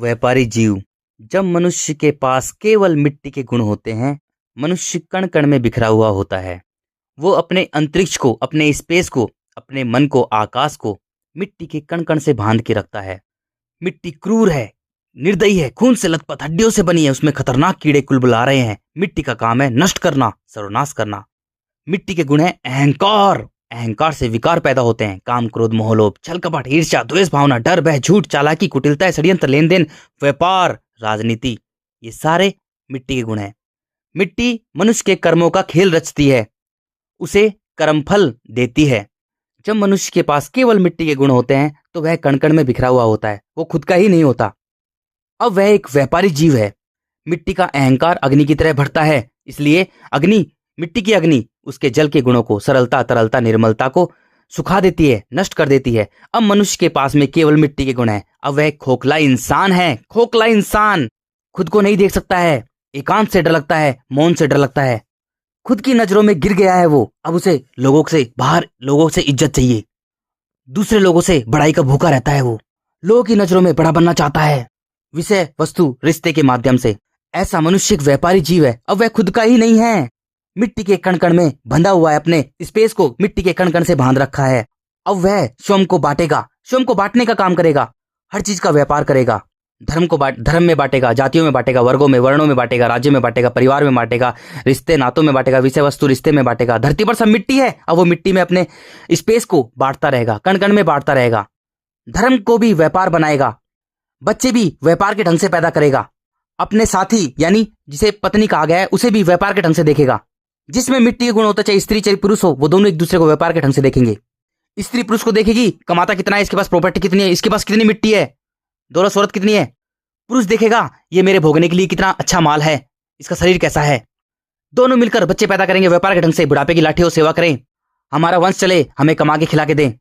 व्यापारी जीव। जब मनुष्य के पास केवल मिट्टी के गुण होते हैं, मनुष्य कण कण में बिखरा हुआ होता है। वो अपने अंतरिक्ष को, अपने स्पेस को, अपने मन को, आकाश को मिट्टी के कण कण से बांध के रखता है। मिट्टी क्रूर है, निर्दयी है, खून से लथपथ, हड्डियों से बनी है, उसमें खतरनाक कीड़े कुलबुला रहे हैं। मिट्टी का काम है नष्ट करना, सर्वनाश करना। मिट्टी के गुण है अहंकार। अहंकार से विकार पैदा होते हैं, काम, क्रोध, मोह, लोभ, छल, कपट, ईर्ष्या, द्वेष भावना, डर, भय, झूठ, चालाकी, कुटिलता, षड्यंत्र, लेन देन, व्यापार, राजनीति, ये सारे मिट्टी के गुण हैं। मिट्टी मनुष्य के कर्मों का खेल रचती है, उसे कर्मफल देती है। जब मनुष्य के पास केवल मिट्टी के गुण होते हैं तो वह कण कण में बिखरा हुआ होता है, वो खुद का ही नहीं होता। अब वह एक व्यापारी जीव है। मिट्टी का अहंकार अग्नि की तरह बढ़ता है, इसलिए अग्नि, मिट्टी की अग्नि उसके जल के गुणों को, सरलता, तरलता, निर्मलता को सुखा देती है, नष्ट कर देती है। अब मनुष्य के पास में केवल मिट्टी के गुण है। अब वह खोखला इंसान है, खोखला इंसान। खुद को नहीं देख सकता है, एकांत से डर लगता है, मौन से डर लगता है, खुद की नजरों में गिर गया है वो। अब उसे लोगों से, बाहर लोगों से इज्जत चाहिए, दूसरे लोगों से बड़ाई का भूखा रहता है। वो लोगों की नजरों में बड़ा बनना चाहता है, विषय, वस्तु, रिश्ते के माध्यम से। ऐसा मनुष्य एक व्यापारी जीव है। अब वह खुद का ही नहीं है, मिट्टी के कण कण में बंधा हुआ है, अपने स्पेस को मिट्टी के कण कण से बांध रखा है। अब वह स्वयं को बांटेगा, स्वयं को बांटने का काम करेगा, हर चीज का व्यापार करेगा। धर्म में बांटेगा, जातियों में बांटेगा, वर्गों में, वर्णों में बांटेगा, राज्य में बांटेगा, परिवार में बांटेगा, रिश्ते नातों में बांटेगा, विषय वस्तु रिश्ते में बांटेगा। धरती पर सब मिट्टी है, अब वो मिट्टी में अपने स्पेस को बांटता रहेगा, कण कण में बांटता रहेगा। धर्म को भी व्यापार बनाएगा, बच्चे भी व्यापार के ढंग से पैदा करेगा। अपने साथी, यानी जिसे पत्नी कहा गया है, उसे भी व्यापार के ढंग से देखेगा। जिसमें मिट्टी के गुण होता, चाहे स्त्री चाहे पुरुष हो, वो दोनों एक दूसरे को व्यापार के ढंग से देखेंगे। स्त्री पुरुष को देखेगी, कमाता कितना है, इसके पास प्रॉपर्टी कितनी है, इसके पास कितनी मिट्टी है, दौलत शोहरत कितनी है। पुरुष देखेगा, ये मेरे भोगने के लिए कितना अच्छा माल है, इसका शरीर कैसा है। दोनों मिलकर बच्चे पैदा करेंगे व्यापार के ढंग से, बुढ़ापे की लाठी हो सेवा करें, हमारा वंश चले, हमें कमा के खिला के दें।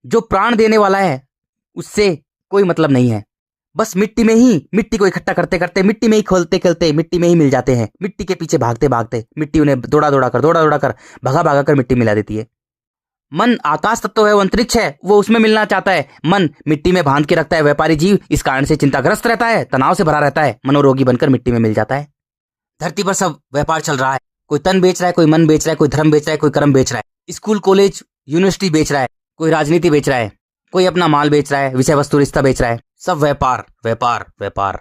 जो प्राण देने वाला है उससे कोई मतलब नहीं है, बस मिट्टी में ही, मिट्टी को इकट्ठा करते करते, मिट्टी में ही खोलते खेलते, मिट्टी में ही मिल जाते हैं। मिट्टी के पीछे भागते भागते मिट्टी उन्हें दौड़ा दौड़ा कर भगा भगा कर मिट्टी मिला देती है। मन आकाश तत्व है, वो अंतरिक्ष है, वो उसमें मिलना चाहता है। मन मिट्टी में बांध के रखता है व्यापारी जीव, इस कारण से चिंताग्रस्त रहता है, तनाव से भरा रहता है, मनोरोगी बनकर मिट्टी में मिल जाता है। धरती पर सब व्यापार चल रहा है, कोई तन बेच रहा है, कोई मन बेच रहा है, कोई धर्म बेच रहा है, कोई कर्म बेच रहा है, स्कूल कॉलेज यूनिवर्सिटी बेच रहा है, कोई राजनीति बेच रहा है, कोई अपना माल बेच रहा है, विषय वस्तु रिश्ता बेच रहा है। सब व्यापार व्यापार व्यापार।